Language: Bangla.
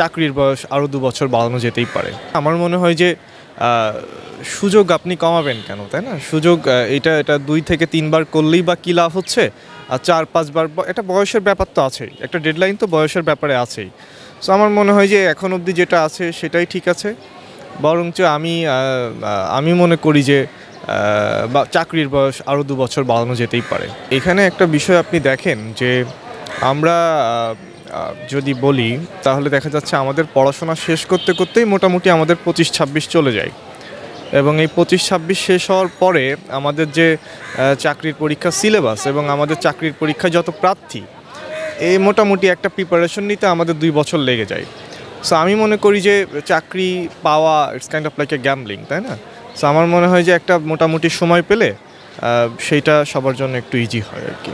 চাকরির বয়স আরও 2 বছর বাড়ানো যেতেই পারে। আমার মনে হয় যে সুযোগ আপনি কমাবেন কেন, তাই না? সুযোগ এটা 2 থেকে 3 বার করলেই বা কী লাভ হচ্ছে? আর 4-5 বার একটা বয়সের ব্যাপার তো আছেই। একটা ডেডলাইন তো বয়সের ব্যাপারে আছেই। সো আমার মনে হয় যে এখন অবধি যেটা আছে সেটাই ঠিক আছে। বরঞ্চ আমি মনে করি যে বা চাকরির বয়স আরও 2 বছর বাড়ানো যেতেই পারে। এখানে একটা বিষয় আপনি দেখেন যে আমরা যদি বলি তাহলে দেখা যাচ্ছে আমাদের পড়াশোনা শেষ করতে করতেই মোটামুটি আমাদের 25-26 চলে যায় এবং এই 25-26 শেষ হওয়ার পরে আমাদের যে চাকরির পরীক্ষা সিলেবাস এবং আমাদের চাকরির পরীক্ষায় যত প্রার্থী এই মোটামুটি একটা প্রিপারেশন নিতে আমাদের 2 বছর লেগে যায়। সো আমি মনে করি যে চাকরি পাওয়া it's kind of like a gambling, তাই না? সো আমার মনে হয় যে একটা মোটামুটি সময় পেলে সেইটা সবার জন্য একটু ইজি হয় আর কি।